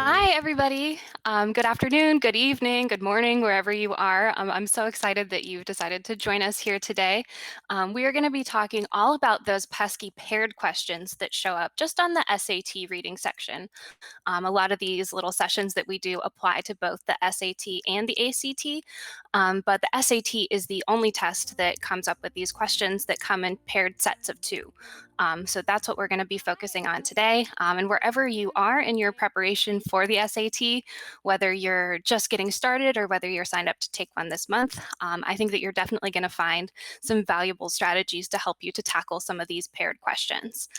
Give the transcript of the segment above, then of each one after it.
Hi, everybody. Good afternoon, good evening, good morning, wherever you are. I'm so excited that you've decided to join us here today. We are going to be talking all about those pesky paired questions that show up just on the SAT reading section. A lot of these little sessions that we do apply to both the SAT and the ACT, but the SAT is the only test that comes up with these questions that come in paired sets of two. So that's what we're going to be focusing on today. And wherever you are in your preparation for the SAT, whether you're just getting started or whether you're signed up to take one this month, I think that you're definitely going to find some valuable strategies to help you to tackle some of these paired questions.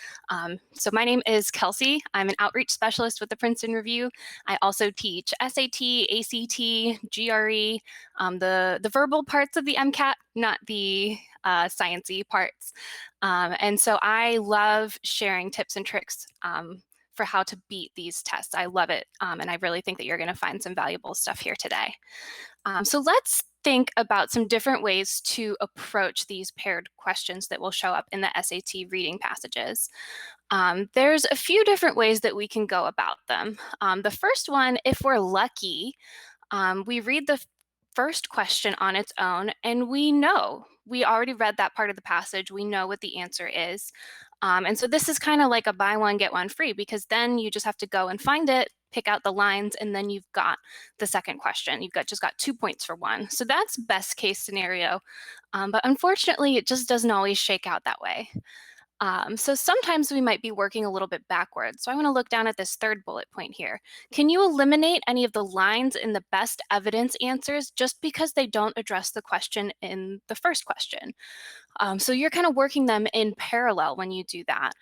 So my name is Kelsey. I'm an outreach specialist with the Princeton Review. I also teach SAT, ACT, GRE, the verbal parts of the MCAT, not the sciencey parts. And so I love sharing tips and tricks for how to beat these tests. I love it. And I really think that you're going to find some valuable stuff here today. So let's think about some different ways to approach these paired questions that will show up in the SAT reading passages. There's a few different ways that we can go about them. The first one, if we're lucky, we read the first question on its own and we already read that part of the passage. We know what the answer is. And so this is kind of like a buy one, get one free, because then you just have to go and find it, pick out the lines, and then you've got the second question. You've just got 2 points for one. So that's best case scenario. But unfortunately, it just doesn't always shake out that way. So sometimes we might be working a little bit backwards. So I want to look down at this third bullet point here. Can you eliminate any of the lines in the best evidence answers just because they don't address the question in the first question? So you're kind of working them in parallel when you do that.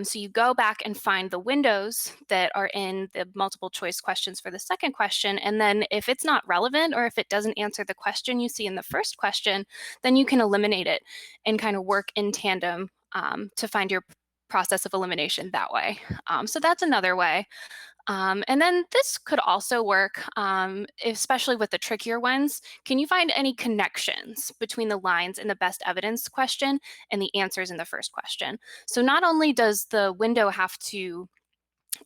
So you go back and find the windows that are in the multiple choice questions for the second question. And then if it's not relevant or if it doesn't answer the question you see in the first question, then you can eliminate it and kind of work in tandem to find your process of elimination that way. So that's another way. And then this could also work, especially with the trickier ones. Can you find any connections between the lines in the best evidence question and the answers in the first question? So not only does the window have to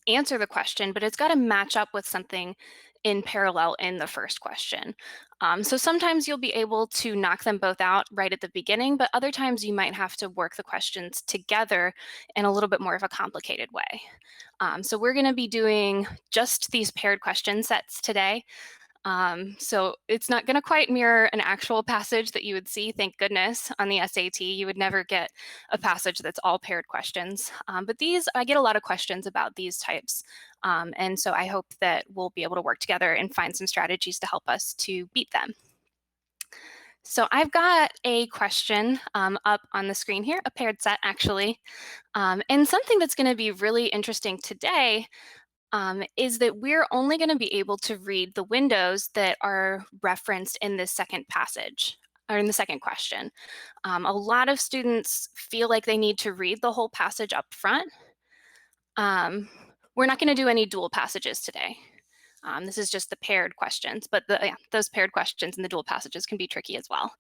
answer the question, but it's got to match up with something in parallel in the first question. So sometimes you'll be able to knock them both out right at the beginning, but other times you might have to work the questions together in a little bit more of a complicated way. So we're going to be doing just these paired question sets today. So it's not going to quite mirror an actual passage that you would see, thank goodness, on the SAT. You would never get a passage that's all paired questions. But I get a lot of questions about these types. And so I hope that we'll be able to work together and find some strategies to help us to beat them. So I've got a question up on the screen here, a paired set actually. And something that's going to be really interesting today is that we're only going to be able to read the windows that are referenced in this second passage or in the second question. A lot of students feel like they need to read the whole passage up front. We're not going to do any dual passages today. This is just the paired questions, but those paired questions and the dual passages can be tricky as well.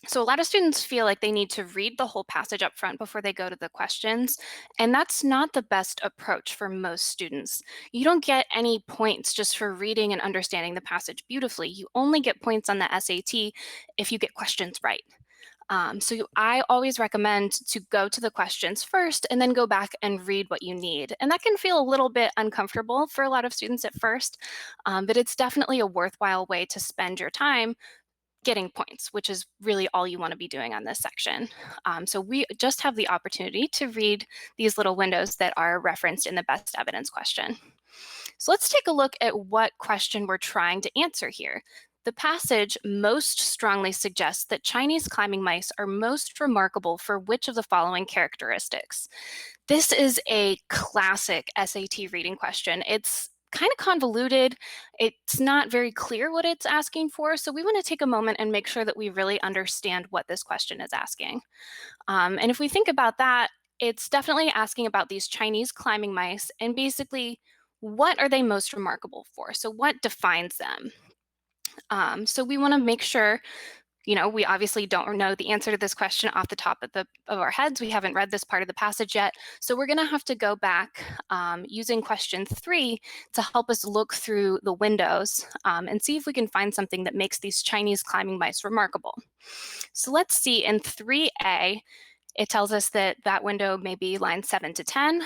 So a lot of students feel like they need to read the whole passage up front before they go to the questions, and that's not the best approach for most students. You don't get any points just for reading and understanding the passage beautifully. You only get points on the SAT if you get questions right. I always recommend to go to the questions first and then go back and read what you need. And that can feel a little bit uncomfortable for a lot of students at first, but it's definitely a worthwhile way to spend your time getting points, which is really all you want to be doing on this section. So we just have the opportunity to read these little windows that are referenced in the best evidence question. So let's take a look at what question we're trying to answer here. The passage most strongly suggests that Chinese climbing mice are most remarkable for which of the following characteristics? This is a classic SAT reading question. It's kind of convoluted. It's not very clear what it's asking for. So we want to take a moment and make sure that we really understand what this question is asking. And if we think about that, it's definitely asking about these Chinese climbing mice and basically what are they most remarkable for? So what defines them? So we want to make sure We obviously don't know the answer to this question off the top of our heads. We haven't read this part of the passage yet. So we're going to have to go back using question 3 to help us look through the windows and see if we can find something that makes these Chinese climbing mice remarkable. So let's see, in 3A, it tells us that that window may be lines 7 to 10.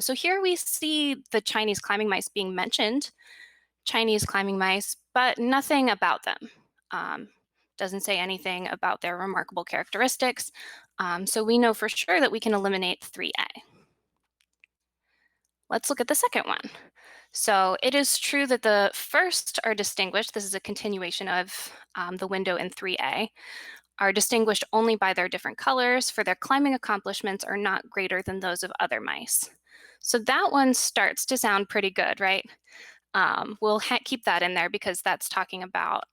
So here we see the Chinese climbing mice being mentioned, Chinese climbing mice, but nothing about them. Doesn't say anything about their remarkable characteristics. So we know for sure that we can eliminate 3A. Let's look at the second one. So it is true that the first are distinguished. This is a continuation of the window in 3A. Are distinguished only by their different colors, for their climbing accomplishments are not greater than those of other mice. So that one starts to sound pretty good, right? We'll keep that in there because that's talking about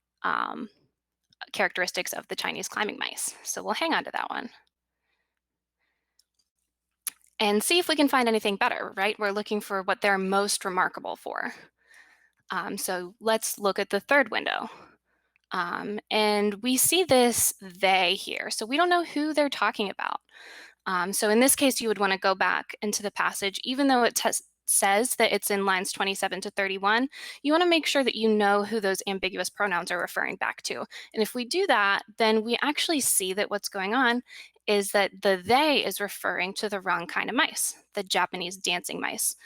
characteristics of the Chinese climbing mice. So we'll hang on to that one. And see if we can find anything better, right? We're looking for what they're most remarkable for. So let's look at the third window. And we see this they here. So we don't know who they're talking about. So in this case, you would want to go back into the passage, even though it says that it's in lines 27 to 31, you want to make sure that you know who those ambiguous pronouns are referring back to. And if we do that, then we actually see that what's going on is that the they is referring to the wrong kind of mice, the Japanese dancing mice,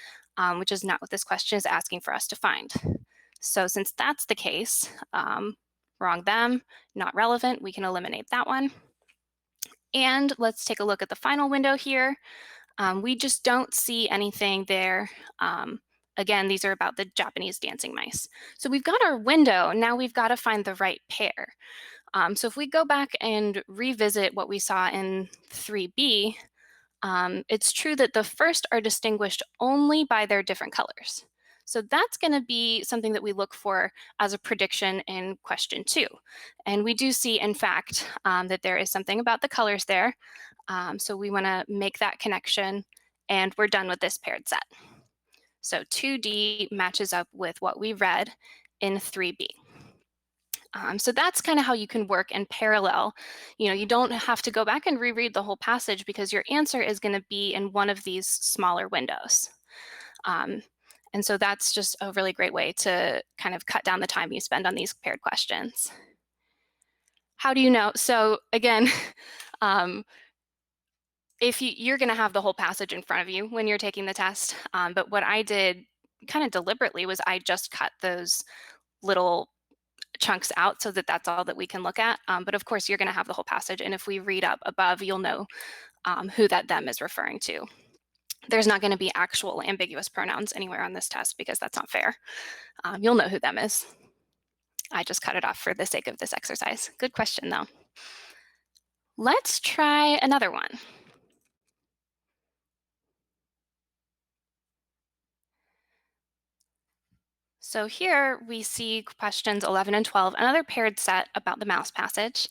which is not what this question is asking for us to find. So since that's the case, wrong them, not relevant, we can eliminate that one. And let's take a look at the final window here. We just don't see anything there. Again, these are about the Japanese dancing mice. So we've got our window. Now we've got to find the right pair. So if we go back and revisit what we saw in 3B, it's true that the first are distinguished only by their different colors. So that's going to be something that we look for as a prediction in question 2. And we do see, in fact, that there is something about the colors there. So we want to make that connection, and we're done with this paired set. So 2D matches up with what we read in 3B. So that's kind of how you can work in parallel. You don't have to go back and reread the whole passage because your answer is going to be in one of these smaller windows. And so that's just a really great way to kind of cut down the time you spend on these paired questions. How do you know? So again, if you're going to have the whole passage in front of you when you're taking the test, but what I did kind of deliberately was I just cut those little chunks out so that that's all that we can look at. But of course, you're going to have the whole passage. And if we read up above, you'll know who that them is referring to. There's not going to be actual ambiguous pronouns anywhere on this test because that's not fair. You'll know who them is. I just cut it off for the sake of this exercise. Good question, though. Let's try another one. So here we see questions 11 and 12, another paired set about the mouse passage.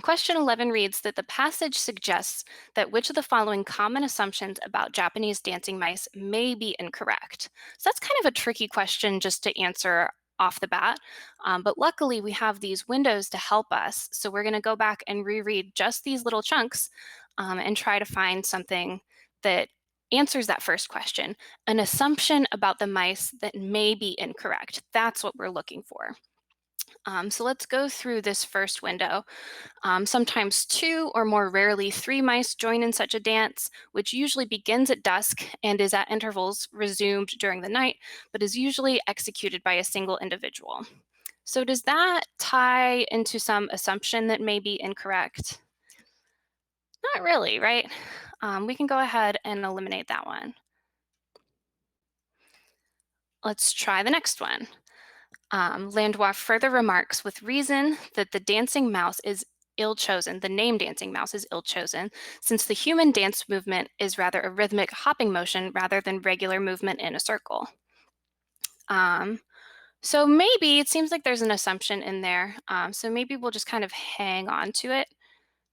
Question 11 reads that the passage suggests that which of the following common assumptions about Japanese dancing mice may be incorrect. So that's kind of a tricky question just to answer off the bat, but luckily we have these windows to help us. So we're going to go back and reread just these little chunks and try to find something that answers that first question, an assumption about the mice that may be incorrect. That's what we're looking for. So let's go through this first window. Sometimes 2 or more rarely 3 mice join in such a dance, which usually begins at dusk and is at intervals resumed during the night, but is usually executed by a single individual. So does that tie into some assumption that may be incorrect? Not really, right? We can go ahead and eliminate that one. Let's try the next one. Landois further remarks with reason that the dancing mouse is ill-chosen, the name dancing mouse is ill-chosen, since the human dance movement is rather a rhythmic hopping motion rather than regular movement in a circle. So maybe it seems like there's an assumption in there. So maybe we'll just kind of hang on to it.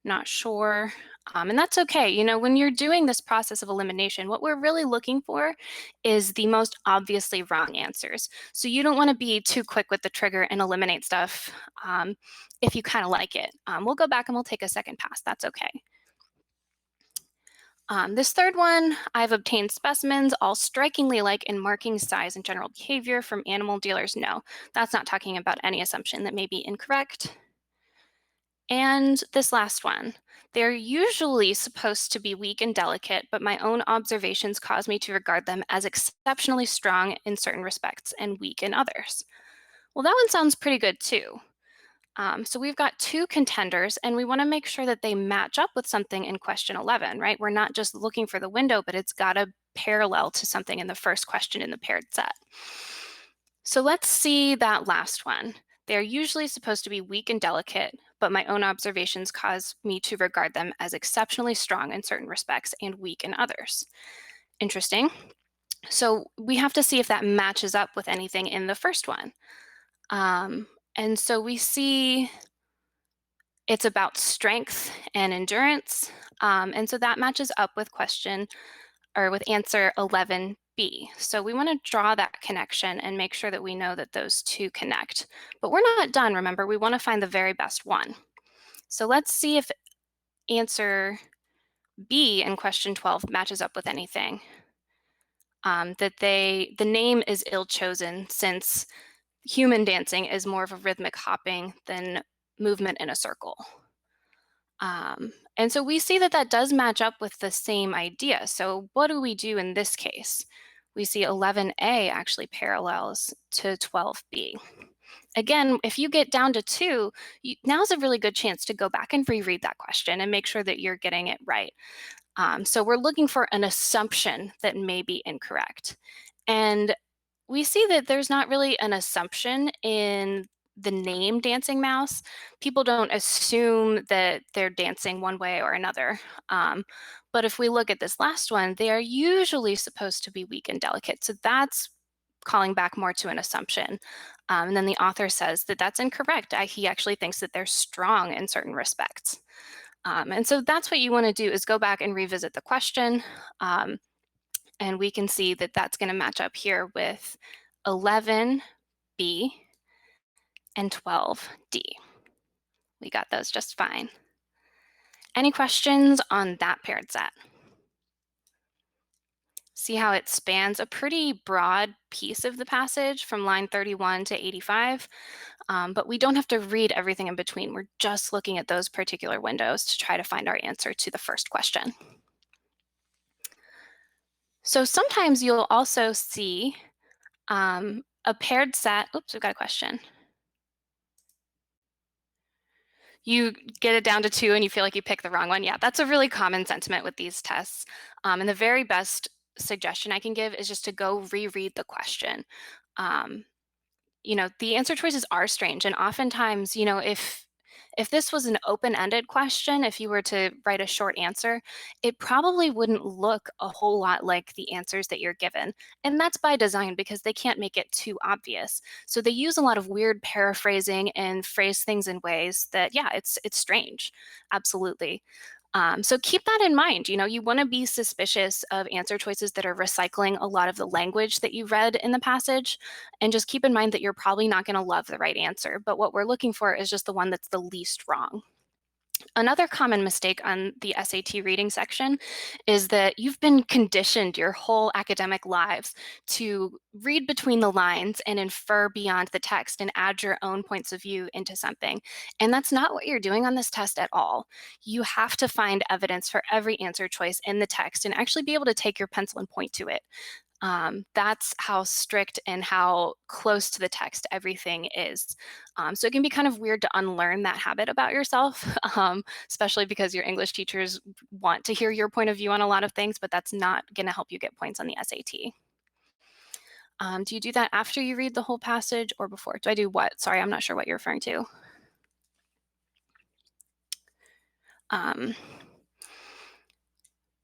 Not sure. And that's okay. You know, when you're doing this process of elimination, what we're really looking for is the most obviously wrong answers. So you don't want to be too quick with the trigger and eliminate stuff if you kind of like it. We'll go back and we'll take a second pass. That's okay. This third one, I've obtained specimens all strikingly alike in marking, size, and general behavior from animal dealers. No, that's not talking about any assumption that may be incorrect. And this last one, they're usually supposed to be weak and delicate, but my own observations cause me to regard them as exceptionally strong in certain respects and weak in others. Well, that one sounds pretty good too. So we've got two contenders, and we want to make sure that they match up with something in question 11, right? We're not just looking for the window, but it's got to parallel to something in the first question in the paired set. So let's see that last one. They're usually supposed to be weak and delicate, but my own observations cause me to regard them as exceptionally strong in certain respects and weak in others. Interesting. So we have to see if that matches up with anything in the first one. Um, and so we see it's about strength and endurance. And so that matches up with answer 11B. So we want to draw that connection and make sure that we know that those two connect. But we're not done, remember, we want to find the very best one. So let's see if answer B in question 12 matches up with anything. The name is ill-chosen since human dancing is more of a rhythmic hopping than movement in a circle. And so we see that that does match up with the same idea. So what do we do in this case? We see 11A actually parallels to 12B. Again, if you get down to 2, now's a really good chance to go back and reread that question and make sure that you're getting it right. So we're looking for an assumption that may be incorrect. And we see that there's not really an assumption in the name dancing mouse. People don't assume that they're dancing one way or another. But if we look at this last one, they are usually supposed to be weak and delicate. So that's calling back more to an assumption. And then the author says that that's incorrect. He actually thinks that they're strong in certain respects. And so that's what you want to do is go back and revisit the question. And we can see that that's going to match up here with 11B and 12D. We got those just fine. Any questions on that paired set? See how it spans a pretty broad piece of the passage from line 31 to 85, but we don't have to read everything in between. We're just looking at those particular windows to try to find our answer to the first question. So sometimes you'll also see a paired set. Oops, we've got a question. You get it down to 2 and you feel like you picked the wrong one. Yeah, that's a really common sentiment with these tests. And the very best suggestion I can give is just to go reread the question. You know, the answer choices are strange, and oftentimes, you know, if this was an open-ended question, if you were to write a short answer, it probably wouldn't look a whole lot like the answers that you're given. And that's by design because they can't make it too obvious. So they use a lot of weird paraphrasing and phrase things in ways that, yeah, it's strange. Absolutely. So keep that in mind. You know, you want to be suspicious of answer choices that are recycling a lot of the language that you read in the passage. And just keep in mind that you're probably not going to love the right answer. But what we're looking for is just the one that's the least wrong. Another common mistake on the SAT reading section is that you've been conditioned your whole academic lives to read between the lines and infer beyond the text and add your own points of view into something. And that's not what you're doing on this test at all. You have to find evidence for every answer choice in the text and actually be able to take your pencil and point to it. That's how strict and how close to the text everything is. So it can be kind of weird to unlearn that habit about yourself, especially because your English teachers want to hear your point of view on a lot of things, but that's not going to help you get points on the SAT. Do you do that after you read the whole passage or before? Do I do what? Sorry, I'm not sure what you're referring to.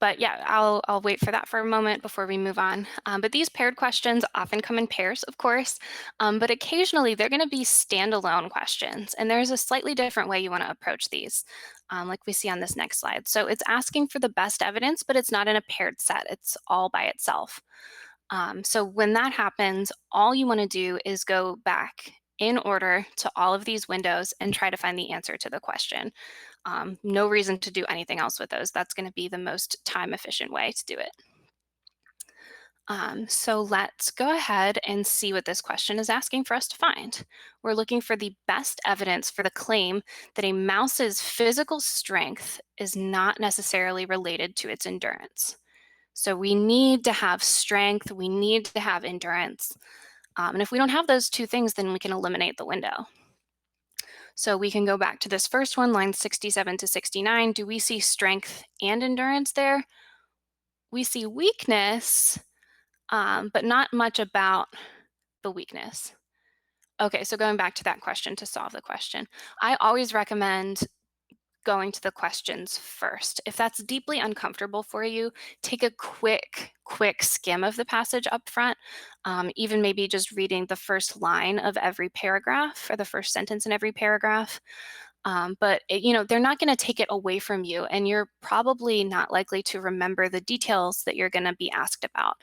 But yeah, I'll wait for that for a moment before we move on. But these paired questions often come in pairs, of course, but occasionally they're going to be standalone questions, and there's a slightly different way you want to approach these, like we see on this next slide. So it's asking for the best evidence, but it's not in a paired set; it's all by itself. So when that happens, all you want to do is go back in order to all of these windows and try to find the answer to the question. No reason to do anything else with those. That's going to be the most time efficient way to do it. So let's go ahead and see what this question is asking for us to find. We're looking for the best evidence for the claim that a mouse's physical strength is not necessarily related to its endurance. So we need to have strength, we need to have endurance. And if we don't have those two things, then we can eliminate the window. So we can go back to this first one, lines 67 to 69. Do we see strength and endurance there? We see weakness, but not much about the weakness. Okay, so going back to that question to solve the question, I always recommend going to the questions first. If that's deeply uncomfortable for you, take a quick skim of the passage up front, even maybe just reading the first line of every paragraph or the first sentence in every paragraph. They're not going to take it away from you, and you're probably not likely to remember the details that you're going to be asked about.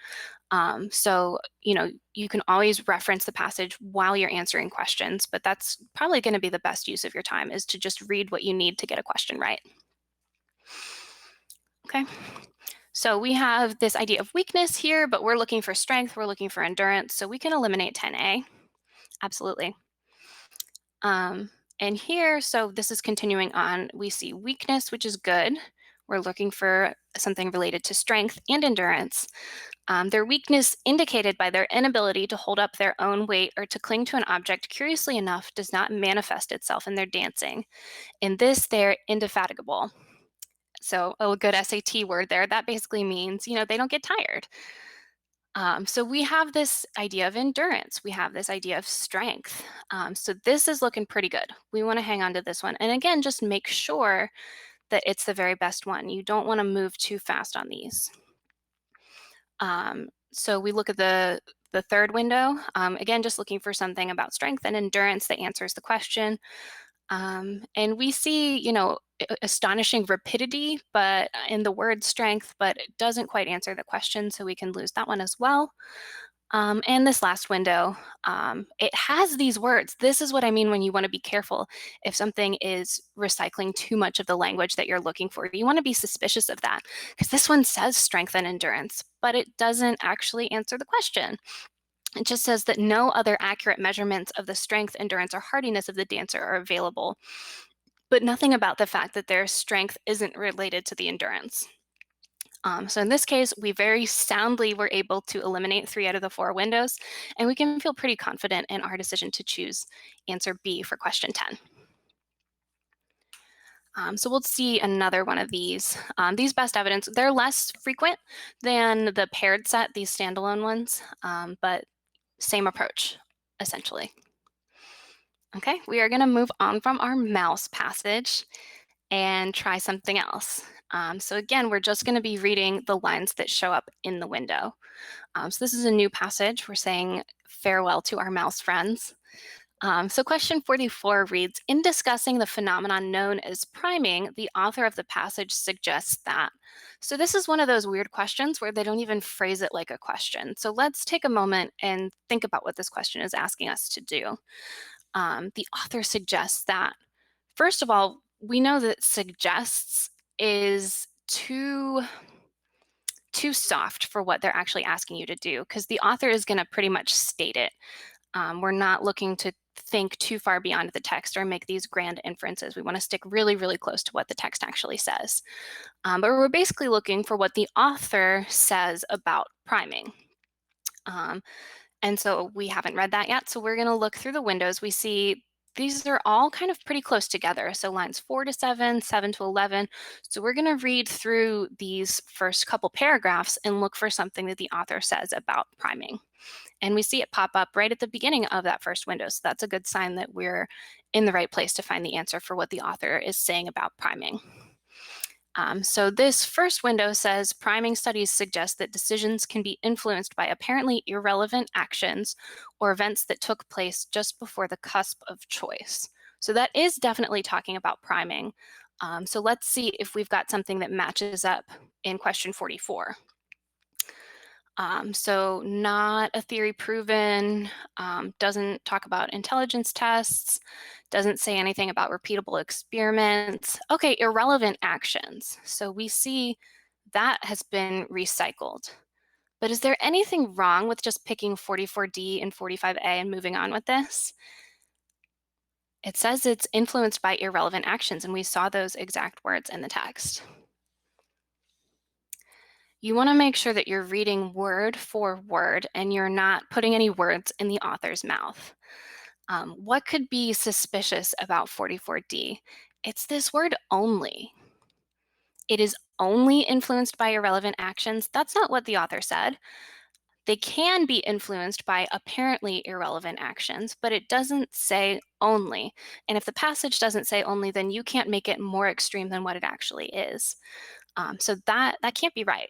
You can always reference the passage while you're answering questions, but that's probably going to be the best use of your time, is to just read what you need to get a question right. Okay. So we have this idea of weakness here, but we're looking for strength, we're looking for endurance, so we can eliminate 10A. Absolutely. Um, and here, so this is continuing on, we see weakness, which is good. We're looking for something related to strength and endurance. Their weakness, indicated by their inability to hold up their own weight or to cling to an object, curiously enough, does not manifest itself in their dancing. In this, they're indefatigable. So a good SAT word there. That basically means, they don't get tired. So we have this idea of endurance. We have this idea of strength. So this is looking pretty good. We want to hang on to this one. And again, just make sure that it's the very best one. You don't want to move too fast on these. So we look at the third window, again, just looking for something about strength and endurance that answers the question. And we see, astonishing rapidity, but in the word strength, but it doesn't quite answer the question, so we can lose that one as well. And this last window, it has these words. This is what I mean when you want to be careful. If something is recycling too much of the language that you're looking for, you want to be suspicious of that, because this one says strength and endurance, but it doesn't actually answer the question. It just says that no other accurate measurements of the strength, endurance, or hardiness of the dancer are available, but nothing about the fact that their strength isn't related to the endurance. So in this case, we very soundly were able to eliminate 3 out of the 4 windows, and we can feel pretty confident in our decision to choose answer B for question 10. So we'll see another one of these. These best evidence, they're less frequent than the paired set, these standalone ones, but same approach, essentially. Okay, we are going to move on from our mouse passage and try something else. So again, we're just going to be reading the lines that show up in the window. So this is a new passage. We're saying farewell to our mouse friends. So question 44 reads, in discussing the phenomenon known as priming, the author of the passage suggests that. So this is one of those weird questions where they don't even phrase it like a question. So let's take a moment and think about what this question is asking us to do. The author suggests that. First of all, we know that suggests is too soft for what they're actually asking you to do, because the author is going to pretty much state it. We're not looking to think too far beyond the text or make these grand inferences. We want to stick really, really close to what the text actually says. But we're basically looking for what the author says about priming. And so we haven't read that yet. So we're going to look through the windows. We see these are all kind of pretty close together. So lines 4 to 7, 7 to 11. So we're going to read through these first couple paragraphs and look for something that the author says about priming. And we see it pop up right at the beginning of that first window. So that's a good sign that we're in the right place to find the answer for what the author is saying about priming. So this first window says priming studies suggest that decisions can be influenced by apparently irrelevant actions or events that took place just before the cusp of choice. So that is definitely talking about priming. So let's see if we've got something that matches up in question 44. So not a theory proven, doesn't talk about intelligence tests, doesn't say anything about repeatable experiments. Okay, irrelevant actions. So we see that has been recycled. But is there anything wrong with just picking 44D and 45A and moving on with this? It says it's influenced by irrelevant actions, and we saw those exact words in the text. You want to make sure that you're reading word for word and you're not putting any words in the author's mouth. What could be suspicious about 44D? It's this word only. It is only influenced by irrelevant actions. That's not what the author said. They can be influenced by apparently irrelevant actions, but it doesn't say only. And if the passage doesn't say only, then you can't make it more extreme than what it actually is. So that can't be right.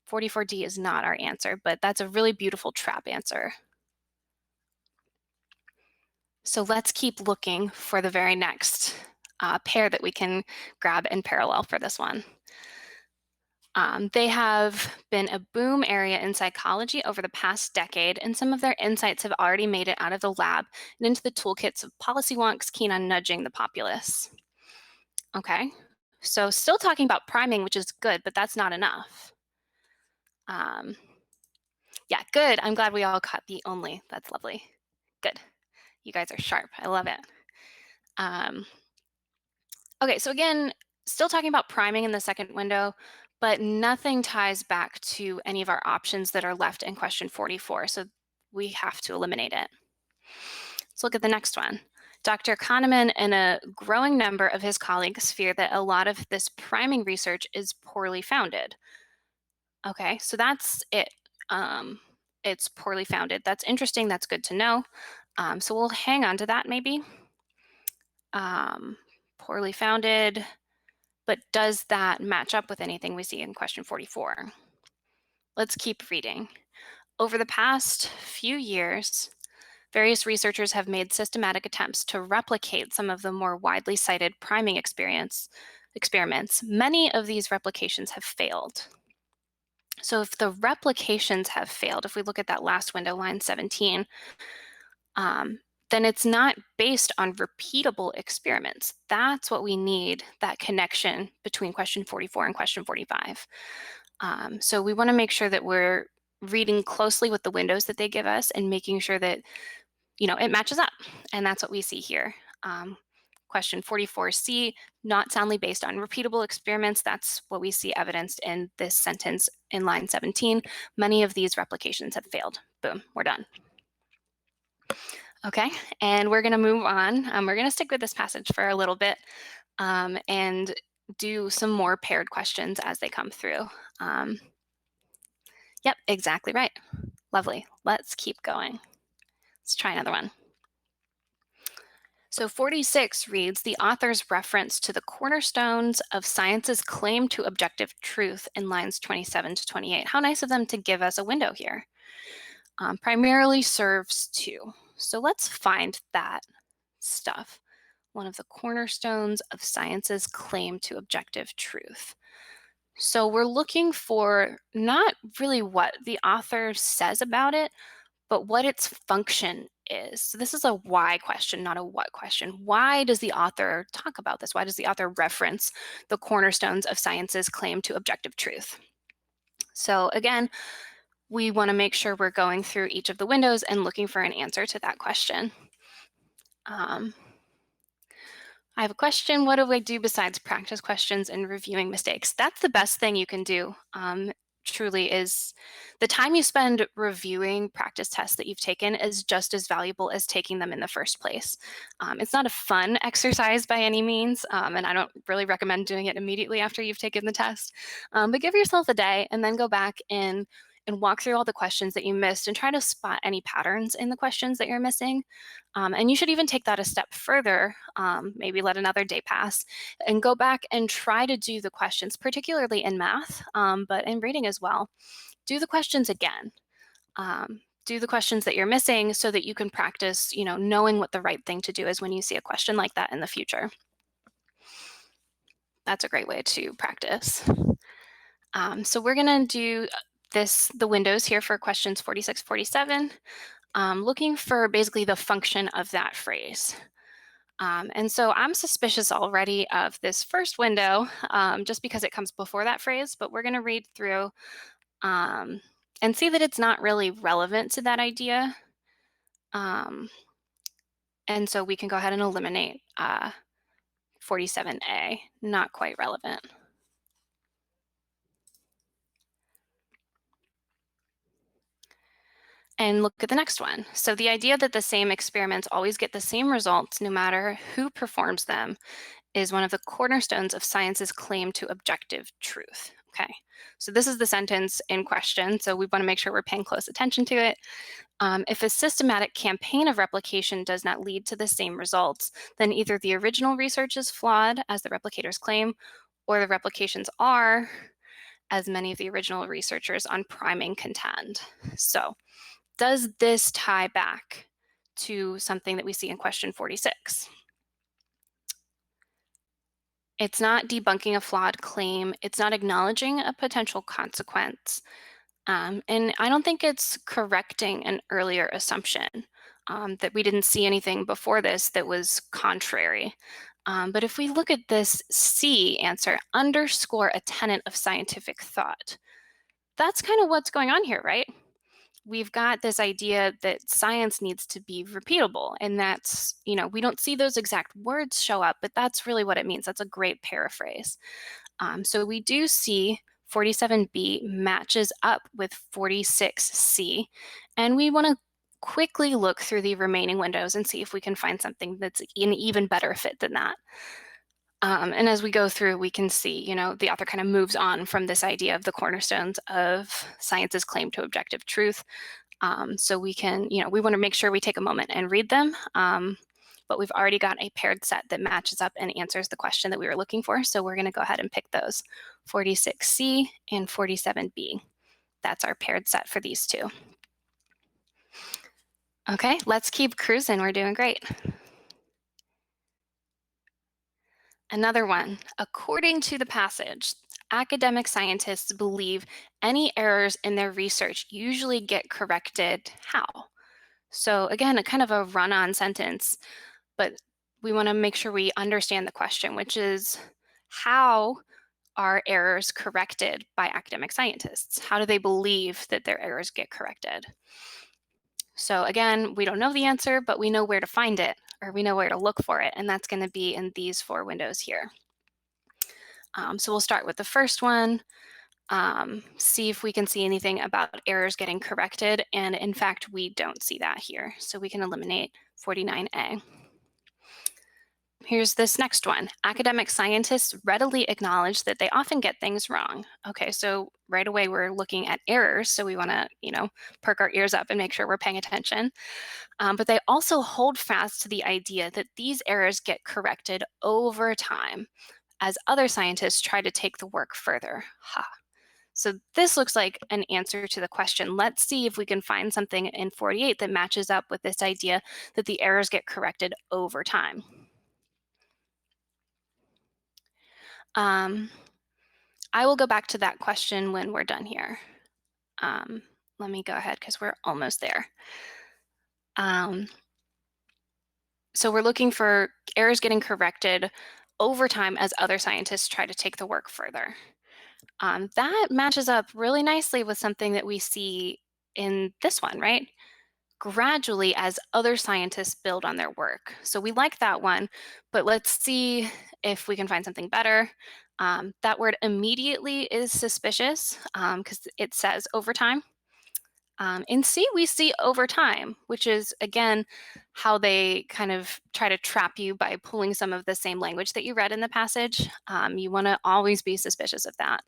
44D is not our answer, but that's a really beautiful trap answer. So let's keep looking for the very next pair that we can grab in parallel for this one. They have been a boom area in psychology over the past decade, and some of their insights have already made it out of the lab and into the toolkits of policy wonks keen on nudging the populace. Okay, so still talking about priming, which is good, but that's not enough. Yeah, good. I'm glad we all caught the only. That's lovely. Good. You guys are sharp. I love it. Okay, so again, still talking about priming in the second window, but nothing ties back to any of our options that are left in question 44, so we have to eliminate it. Let's look at the next one. Dr. Kahneman and a growing number of his colleagues fear that a lot of this priming research is poorly founded. Okay, so that's it. It's poorly founded. That's interesting. That's good to know. So we'll hang on to that maybe. Poorly founded, but does that match up with anything we see in question 44? Let's keep reading. Over the past few years, various researchers have made systematic attempts to replicate some of the more widely cited priming experiments. Many of these replications have failed. So if the replications have failed, if we look at that last window, line 17, then it's not based on repeatable experiments. That's what we need, that connection between question 44 and question 45. So we want to make sure that we're reading closely with the windows that they give us and making sure that, it matches up. And that's what we see here. Question 44C, not soundly based on repeatable experiments. That's what we see evidenced in this sentence in line 17. Many of these replications have failed. Boom, we're done. Okay, and we're going to move on. We're going to stick with this passage for a little bit and do some more paired questions as they come through. Yep, exactly right. Lovely. Let's keep going. Let's try another one. So 46 reads, the author's reference to the cornerstones of science's claim to objective truth in lines 27 to 28. How nice of them to give us a window here. Primarily serves to. So let's find that stuff. One of the cornerstones of science's claim to objective truth. So we're looking for not really what the author says about it, but what its function is. So this is a why question, not a what question. Why does the author talk about this? Why does the author reference the cornerstones of science's claim to objective truth? So again, we want to make sure we're going through each of the windows and looking for an answer to that question. I have a question. What do I do besides practice questions and reviewing mistakes? That's the best thing you can do, truly, is the time you spend reviewing practice tests that you've taken is just as valuable as taking them in the first place. It's not a fun exercise by any means, and I don't really recommend doing it immediately after you've taken the test, but give yourself a day and then go back and and walk through all the questions that you missed and try to spot any patterns in the questions that you're missing. And you should even take that a step further, maybe let another day pass, and go back and try to do the questions, particularly in math, but in reading as well. Do the questions again. Do the questions that you're missing so that you can practice, knowing what the right thing to do is when you see a question like that in the future. That's a great way to practice. So we're going to do the windows here for questions 46, 47, looking for basically the function of that phrase. And so I'm suspicious already of this first window, just because it comes before that phrase, but we're going to read through and see that it's not really relevant to that idea. And so we can go ahead and eliminate 47A, not quite relevant. And look at the next one. So the idea that the same experiments always get the same results no matter who performs them is one of the cornerstones of science's claim to objective truth. Okay, so this is the sentence in question, so we want to make sure we're paying close attention to it. If a systematic campaign of replication does not lead to the same results, then either the original research is flawed, as the replicators claim, or the replications are, as many of the original researchers on priming contend. So does this tie back to something that we see in question 46? It's not debunking a flawed claim. It's not acknowledging a potential consequence. And I don't think it's correcting an earlier assumption that we didn't see anything before this that was contrary. But if we look at this C answer, underscore a tenet of scientific thought, that's kind of what's going on here, right? We've got this idea that science needs to be repeatable, and that's, we don't see those exact words show up, but that's really what it means. That's a great paraphrase. So we do see 47B matches up with 46C, and we want to quickly look through the remaining windows and see if we can find something that's an even better fit than that. And as we go through, we can see, the author kind of moves on from this idea of the cornerstones of science's claim to objective truth. So we can, we want to make sure we take a moment and read them. But we've already got a paired set that matches up and answers the question that we were looking for. So we're going to go ahead and pick those, 46C and 47B. That's our paired set for these two. Okay, let's keep cruising. We're doing great. Another one. According to the passage, academic scientists believe any errors in their research usually get corrected how? So again, a kind of a run-on sentence, but we want to make sure we understand the question, which is how are errors corrected by academic scientists? How do they believe that their errors get corrected? So again, we don't know the answer, but we know where to find it, or we know where to look for it, and that's going to be in these four windows here. So we'll start with the first one, see if we can see anything about errors getting corrected, and in fact, we don't see that here, so we can eliminate 49A. Here's this next one. Academic scientists readily acknowledge that they often get things wrong. Okay, so right away we're looking at errors, so we want to, perk our ears up and make sure we're paying attention. But they also hold fast to the idea that these errors get corrected over time as other scientists try to take the work further. So this looks like an answer to the question. Let's see if we can find something in 48 that matches up with this idea that the errors get corrected over time. I will go back to that question when we're done here. Let me go ahead because we're almost there. So we're looking for errors getting corrected over time as other scientists try to take the work further. That matches up really nicely with something that we see in this one, right? Gradually as other scientists build on their work. So we like that one, but let's see if we can find something better. That word immediately is suspicious because it says over time. In C, we see over time, which is, again, how they kind of try to trap you by pulling some of the same language that you read in the passage. You want to always be suspicious of that.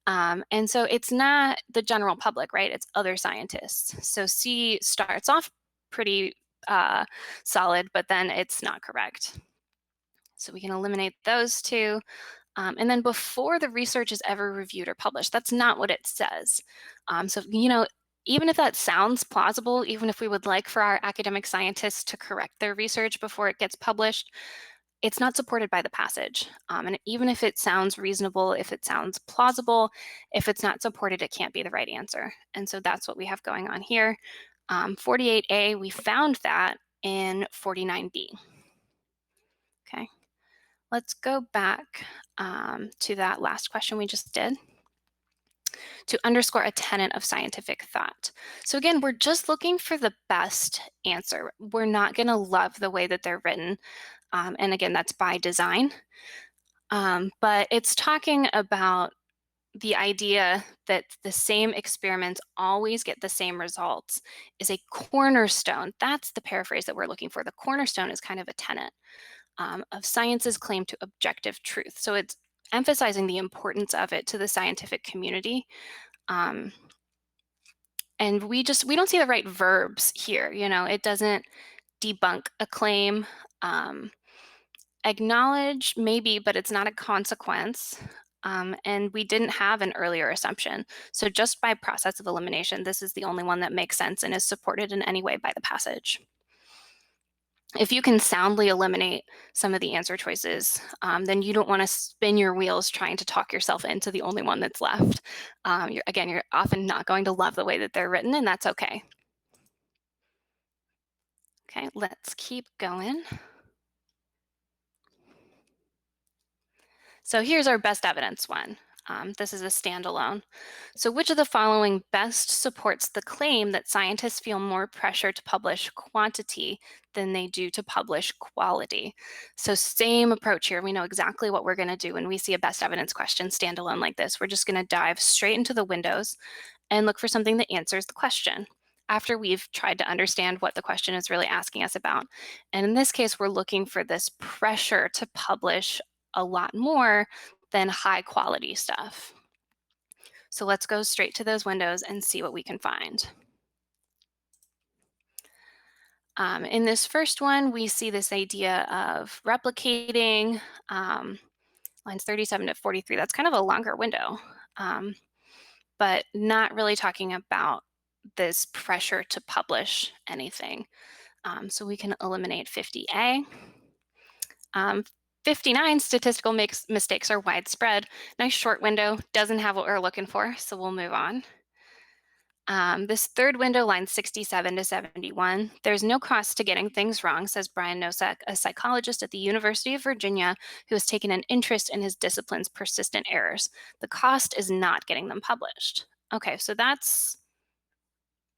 And so it's not the general public, right? It's other scientists. So C starts off pretty solid, but then it's not correct. So we can eliminate those two. And then before the research is ever reviewed or published, that's not what it says. So, even if that sounds plausible, even if we would like for our academic scientists to correct their research before it gets published, it's not supported by the passage. And even if it sounds reasonable, if it sounds plausible, if it's not supported, it can't be the right answer. And so that's what we have going on here. 48A, we found that in 49B. Okay, let's go back to that last question we just did to underscore a tenet of scientific thought. So again, we're just looking for the best answer. We're not going to love the way that they're written. And again, that's by design. But it's talking about the idea that the same experiments always get the same results is a cornerstone. That's the paraphrase that we're looking for. The cornerstone is kind of a tenet of science's claim to objective truth. So it's emphasizing the importance of it to the scientific community. Um, and we don't see the right verbs here. It doesn't debunk a claim. Acknowledge, maybe, but it's not a consequence. And we didn't have an earlier assumption. So just by process of elimination, this is the only one that makes sense and is supported in any way by the passage. If you can soundly eliminate some of the answer choices, then you don't want to spin your wheels trying to talk yourself into the only one that's left. You're often not going to love the way that they're written, and that's okay. Okay, let's keep going. So here's our best evidence one. This is a standalone. So which of the following best supports the claim that scientists feel more pressure to publish quantity than they do to publish quality? So same approach here. We know exactly what we're going to do when we see a best evidence question standalone like this. We're just going to dive straight into the windows and look for something that answers the question after we've tried to understand what the question is really asking us about. And in this case, we're looking for this pressure to publish a lot more than high quality stuff. So let's go straight to those windows and see what we can find. In this first one, we see this idea of replicating lines 37 to 43. That's kind of a longer window, but not really talking about this pressure to publish anything. So we can eliminate 50A. 59, statistical mistakes are widespread. Nice short window, doesn't have what we're looking for, so we'll move on. This third window, lines 67 to 71, there's no cost to getting things wrong, says Brian Nosek, a psychologist at the University of Virginia who has taken an interest in his discipline's persistent errors. The cost is not getting them published. Okay, so that's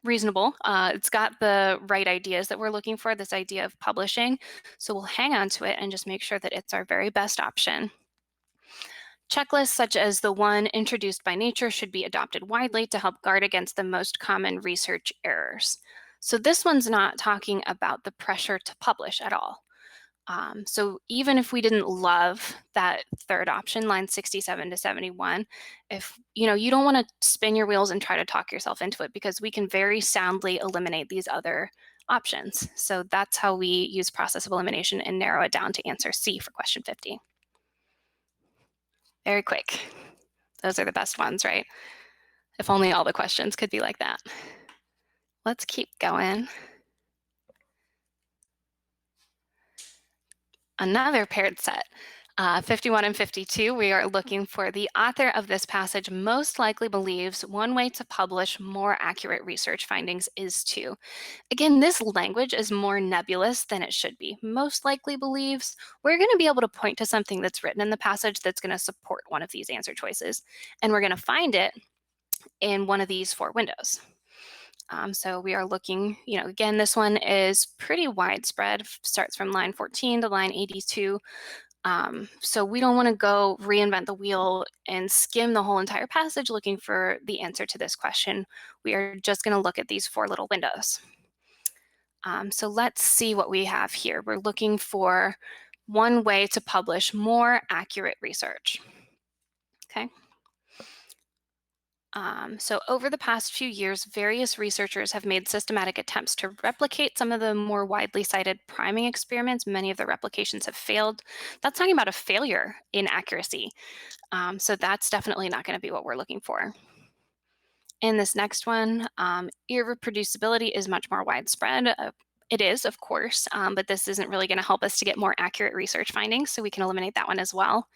reasonable. It's got the right ideas that we're looking for, this idea of publishing. So we'll hang on to it and just make sure that it's our very best option. Checklists such as the one introduced by Nature should be adopted widely to help guard against the most common research errors. So this one's not talking about the pressure to publish at all. So even if we didn't love that third option, line 67 to 71, if you don't want to spin your wheels and try to talk yourself into it, because we can very soundly eliminate these other options. So that's how we use process of elimination and narrow it down to answer C for question 50. Very quick. Those are the best ones, right? If only all the questions could be like that. Let's keep going. Another paired set. 51 and 52, we are looking for the author of this passage most likely believes one way to publish more accurate research findings is to. Again, this language is more nebulous than it should be. Most likely believes, we're going to be able to point to something that's written in the passage that's going to support one of these answer choices. And we're going to find it in one of these four windows. So we are looking, again, this one is pretty widespread, starts from line 14 to line 82. So we don't want to go reinvent the wheel and skim the whole entire passage looking for the answer to this question. We are just going to look at these four little windows. So let's see what we have here. We're looking for one way to publish more accurate research. Okay. So over the past few years, various researchers have made systematic attempts to replicate some of the more widely cited priming experiments. Many of the replications have failed. That's talking about a failure in accuracy. So that's definitely not going to be what we're looking for. In this next one, irreproducibility is much more widespread. It is, of course, but this isn't really going to help us to get more accurate research findings, so we can eliminate that one as well.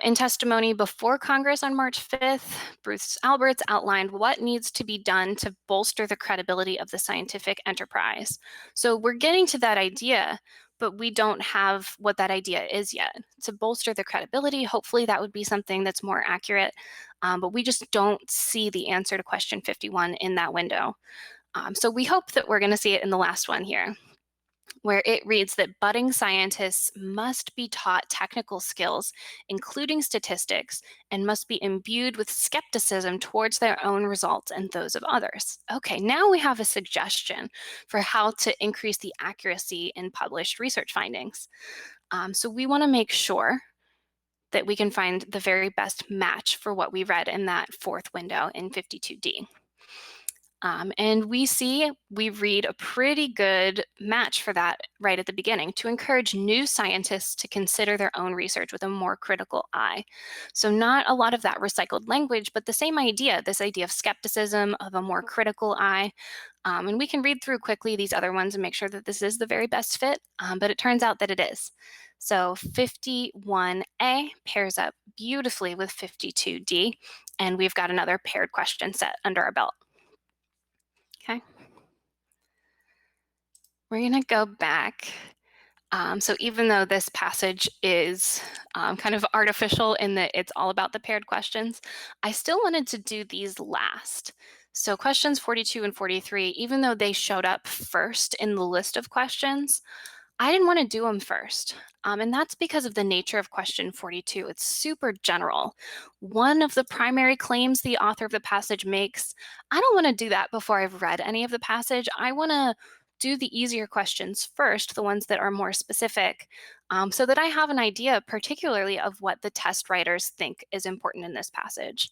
In testimony before Congress on March 5th, Bruce Alberts outlined what needs to be done to bolster the credibility of the scientific enterprise. So we're getting to that idea, but we don't have what that idea is yet. To bolster the credibility, hopefully that would be something that's more accurate, but we just don't see the answer to question 51 in that window. So we hope that we're going to see it in the last one here, where it reads that budding scientists must be taught technical skills, including statistics, and must be imbued with skepticism towards their own results and those of others. Okay, now we have a suggestion for how to increase the accuracy in published research findings. So we want to make sure that we can find the very best match for what we read in that fourth window in 52D. And we read a pretty good match for that right at the beginning to encourage new scientists to consider their own research with a more critical eye. So, not a lot of that recycled language, but the same idea, this idea of skepticism, of a more critical eye. And we can read through quickly these other ones and make sure that this is the very best fit, but it turns out that it is. So 51A pairs up beautifully with 52D, and we've got another paired question set under our belt. Okay. We're going to go back. So even though this passage is kind of artificial in that it's all about the paired questions, I still wanted to do these last. So questions 42 and 43, even though they showed up first in the list of questions, I didn't want to do them first. And that's because of the nature of question 42. It's super general. One of the primary claims the author of the passage makes, I don't want to do that before I've read any of the passage. I want to do the easier questions first, the ones that are more specific, so that I have an idea, particularly of what the test writers think is important in this passage.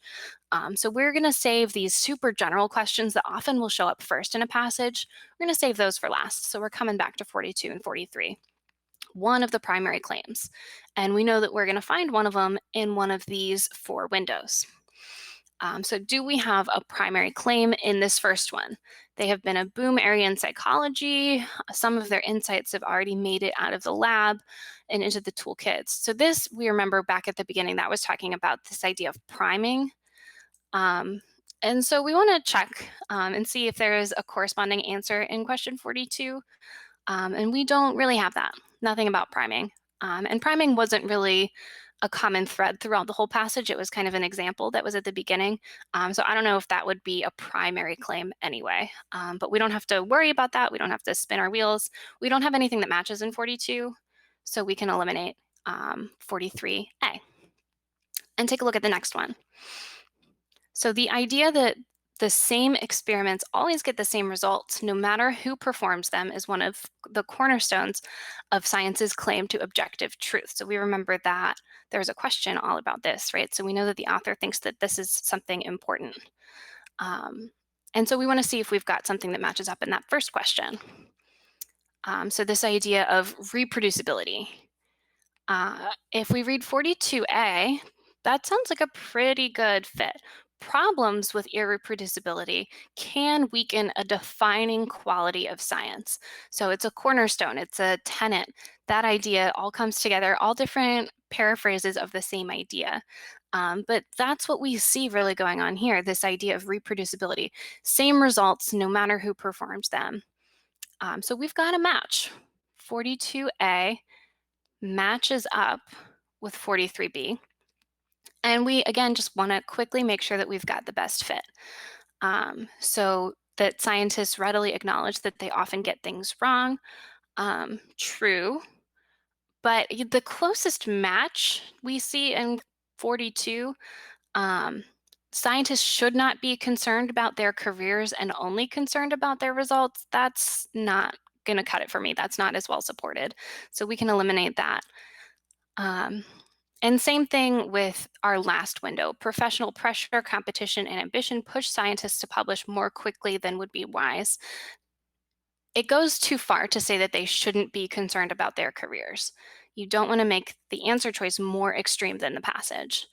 So we're going to save these super general questions that often will show up first in a passage. We're going to save those for last. So we're coming back to 42 and 43, one of the primary claims. And we know that we're going to find one of them in one of these four windows. So do we have a primary claim in this first one? They have been a boom area in psychology. Some of their insights have already made it out of the lab and into the toolkits. So this, we remember back at the beginning, that was talking about this idea of priming. And so we want to check and see if there is a corresponding answer in question 42. And we don't really have that, nothing about priming. And priming wasn't really a common thread throughout the whole passage. It was kind of an example that was at the beginning. So I don't know if that would be a primary claim anyway. But we don't have to worry about that. We don't have to spin our wheels. We don't have anything that matches in 42. So we can eliminate 43A. And take a look at the next one. So the idea that the same experiments always get the same results, no matter who performs them, is one of the cornerstones of science's claim to objective truth. So we remember that there's a question all about this, right? So we know that the author thinks that this is something important. And so we want to see if we've got something that matches up in that first question. So this idea of reproducibility. If we read 42A, that sounds like a pretty good fit. Problems with irreproducibility can weaken a defining quality of science. So it's a cornerstone, it's a tenet. That idea all comes together, all different paraphrases of the same idea. But that's what we see really going on here, this idea of reproducibility. Same results, no matter who performs them. So we've got a match. 42A matches up with 43B. And we, again, just want to quickly make sure that we've got the best fit. So that scientists readily acknowledge that they often get things wrong. True. But the closest match we see in 42, scientists should not be concerned about their careers and only concerned about their results. That's not going to cut it for me. That's not as well supported. So we can eliminate that. And same thing with our last window. Professional pressure, competition, and ambition push scientists to publish more quickly than would be wise. It goes too far to say that they shouldn't be concerned about their careers. You don't want to make the answer choice more extreme than the passage.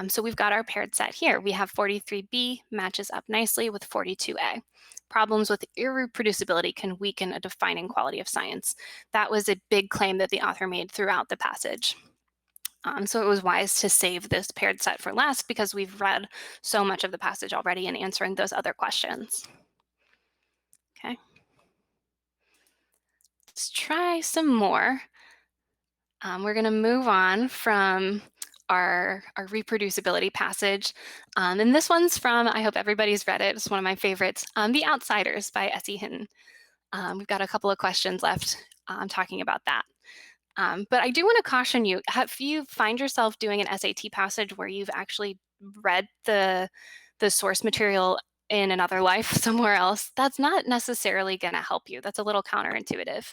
So we've got our paired set here. We have 43b matches up nicely with 42a. Problems with irreproducibility can weaken a defining quality of science. That was a big claim that the author made throughout the passage. So it was wise to save this paired set for last because we've read so much of the passage already in answering those other questions. Okay. Let's try some more. We're going to move on from our reproducibility passage. And this one's from, I hope everybody's read it, it's one of my favorites, The Outsiders by S.E. Hinton. We've got a couple of questions left talking about that. But I do want to caution you, if you find yourself doing an SAT passage where you've actually read the source material in another life somewhere else, that's not necessarily going to help you. That's a little counterintuitive.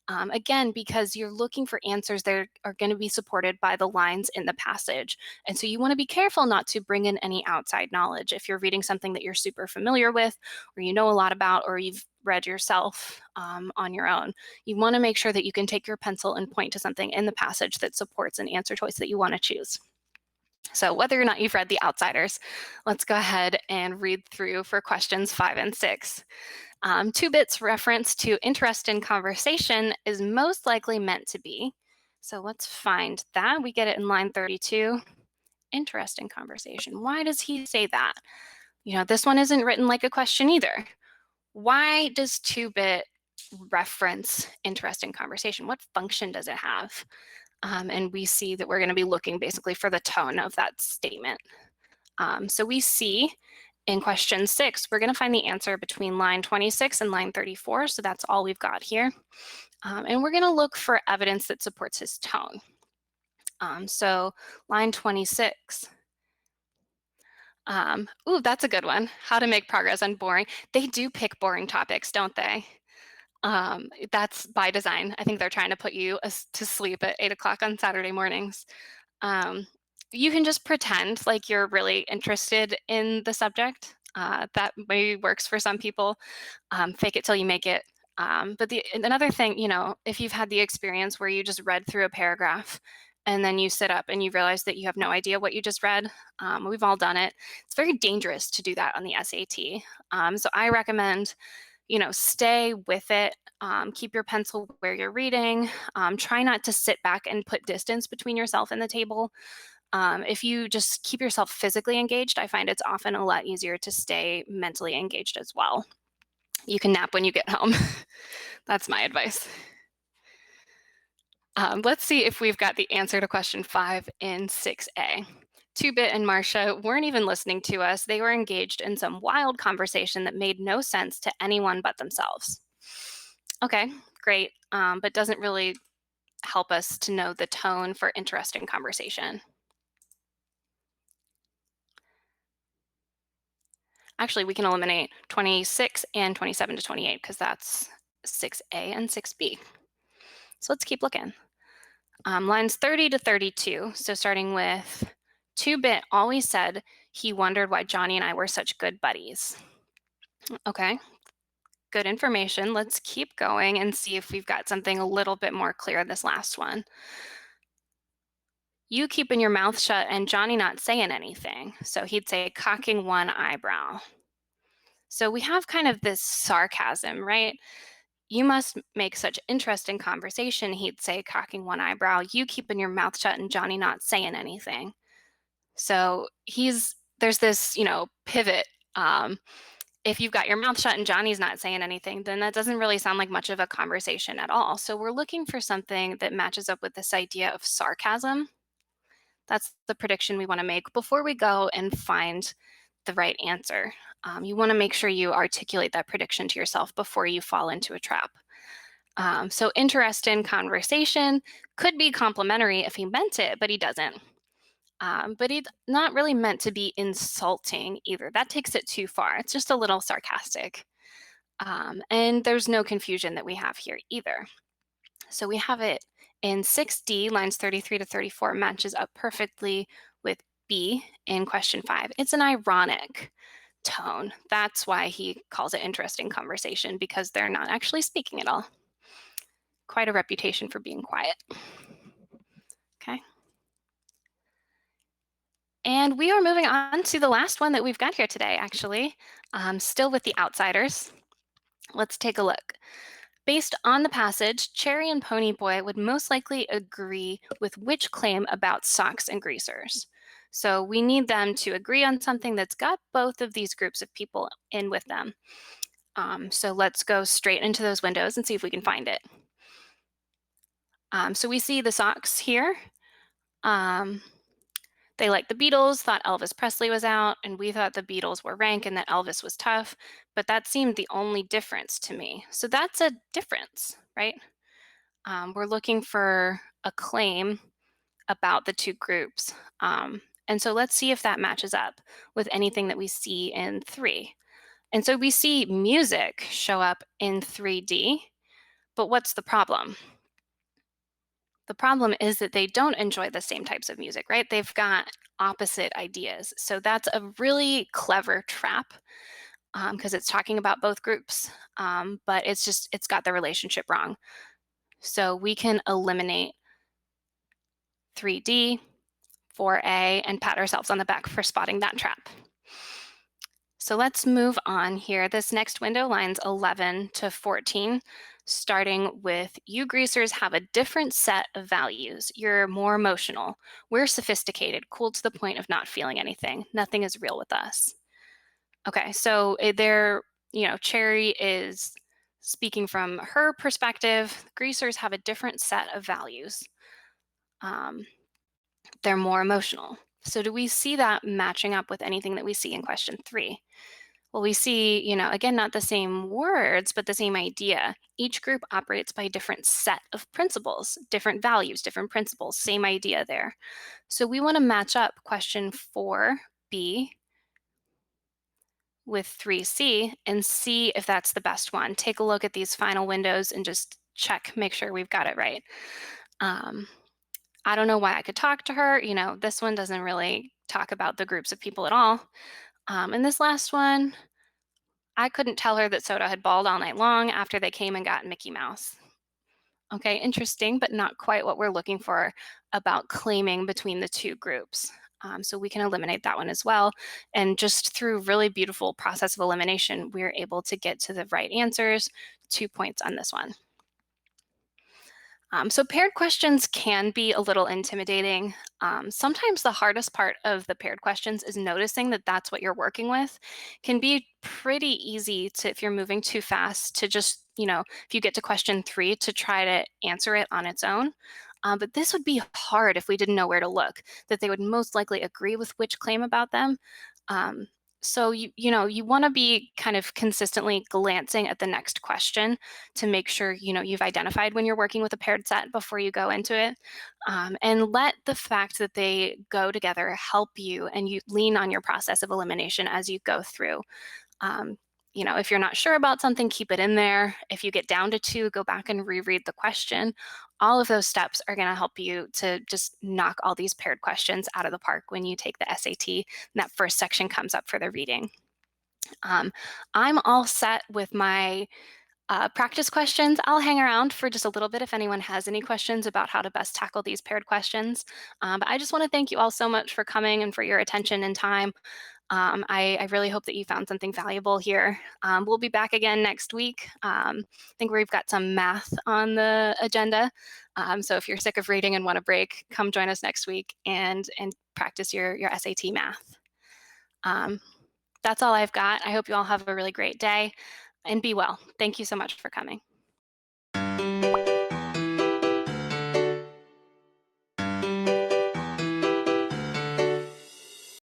Again, because you're looking for answers that are going to be supported by the lines in the passage. And so you want to be careful not to bring in any outside knowledge. If you're reading something that you're super familiar with, or you know a lot about, or you've read yourself on your own, you want to make sure that you can take your pencil and point to something in the passage that supports an answer choice that you want to choose. So whether or not you've read The Outsiders, let's go ahead and read through for questions 5 and 6. 2-bit's reference to interest in conversation is most likely meant to be. So let's find that. We get it in line 32. Interest in conversation. Why does he say that? This one isn't written like a question either. Why does 2-bit reference interest in conversation? What function does it have? And we see that we're going to be looking basically for the tone of that statement. So we see in question 6, we're going to find the answer between line 26 and line 34. So that's all we've got here. And we're going to look for evidence that supports his tone. So line 26. Ooh, that's a good one. How to make progress on boring. They do pick boring topics, don't they? That's by design. I think they're trying to put you to sleep at 8 o'clock on Saturday mornings. You can just pretend like you're really interested in the subject. That maybe works for some people. Fake it till you make it. But another thing, if you've had the experience where you just read through a paragraph and then you sit up and you realize that you have no idea what you just read, we've all done it. It's very dangerous to do that on the SAT. So I recommend, stay with it. Keep your pencil where you're reading. Try not to sit back and put distance between yourself and the table. If you just keep yourself physically engaged, I find it's often a lot easier to stay mentally engaged as well. You can nap when you get home. That's my advice. Let's see if we've got the answer to question 5 in 6A. 2-bit and Marcia weren't even listening to us. They were engaged in some wild conversation that made no sense to anyone but themselves. Okay, great, but doesn't really help us to know the tone for interesting conversation. Actually, we can eliminate 26 and 27 to 28 because that's 6A and 6B. So let's keep looking. Lines 30 to 32. So starting with 2-bit always said he wondered why Johnny and I were such good buddies. Okay, good information. Let's keep going and see if we've got something a little bit more clear this last one. You keeping your mouth shut and Johnny not saying anything. So he'd say cocking one eyebrow. So we have kind of this sarcasm, right? You must make such interesting conversation, he'd say, cocking one eyebrow. You keeping your mouth shut and Johnny not saying anything. So there's this, pivot. If you've got your mouth shut and Johnny's not saying anything, then that doesn't really sound like much of a conversation at all. So we're looking for something that matches up with this idea of sarcasm. That's the prediction we want to make before we go and find the right answer. You want to make sure you articulate that prediction to yourself before you fall into a trap. So interest in conversation could be complimentary if he meant it, but he doesn't. But it's not really meant to be insulting either. That takes it too far. It's just a little sarcastic. And there's no confusion that we have here either. So we have it in 6D, lines 33 to 34 matches up perfectly with B in question 5. It's an ironic tone. That's why he calls it interesting conversation, because they're not actually speaking at all. Quite a reputation for being quiet. Okay. And we are moving on to the last one that we've got here today, actually. Still with the outsiders. Let's take a look. Based on the passage, Cherry and Pony Boy would most likely agree with which claim about socks and greasers. So we need them to agree on something that's got both of these groups of people in with them. So let's go straight into those windows and see if we can find it. So we see the socks here. They liked the Beatles, thought Elvis Presley was out, and we thought the Beatles were rank and that Elvis was tough, but that seemed the only difference to me. So that's a difference, right? We're looking for a claim about the two groups. And so let's see if that matches up with anything that we see in 3. And so we see music show up in 3D, but what's the problem? The problem is that they don't enjoy the same types of music, right? They've got opposite ideas. So that's a really clever trap, because it's talking about both groups, but it's got the relationship wrong. So we can eliminate 3D, 4A, and pat ourselves on the back for spotting that trap. So let's move on here. This next window, lines 11 to 14, starting with you greasers have a different set of values. You're more emotional. We're sophisticated, cool to the point of not feeling anything. Nothing is real with us. Okay, so Cherry is speaking from her perspective. Greasers have a different set of values. They're more emotional. So do we see that matching up with anything that we see in question 3? Well, we see, again, not the same words, but the same idea. Each group operates by a different set of principles, different values, different principles, same idea there. So we want to match up question 4B with 3C and see if that's the best one. Take a look at these final windows and just check, make sure we've got it right. I don't know why I could talk to her. This one doesn't really talk about the groups of people at all. And this last one, I couldn't tell her that Soda had bawled all night long after they came and got Mickey Mouse. Okay, interesting, but not quite what we're looking for about claiming between the two groups. So we can eliminate that one as well. And just through really beautiful process of elimination, we're able to get to the right answers. 2 points on this one. So paired questions can be a little intimidating. Sometimes the hardest part of the paired questions is noticing that that's what you're working with. Can be pretty easy to, if you're moving too fast, to just, if you get to question 3, to try to answer it on its own. But this would be hard if we didn't know where to look, that they would most likely agree with which claim about them. So you want to be kind of consistently glancing at the next question to make sure you've identified when you're working with a paired set before you go into it, and let the fact that they go together help you, and you lean on your process of elimination as you go through. If you're not sure about something, keep it in there. If you get down to 2, go back and reread the question. All of those steps are going to help you to just knock all these paired questions out of the park when you take the SAT and that first section comes up for the reading. I'm all set with my practice questions. I'll hang around for just a little bit if anyone has any questions about how to best tackle these paired questions. But I just want to thank you all so much for coming and for your attention and time. I really hope that you found something valuable here. We'll be back again next week. I think we've got some math on the agenda. So if you're sick of reading and want a break, come join us next week and practice your SAT math. That's all I've got. I hope you all have a really great day and be well. Thank you so much for coming.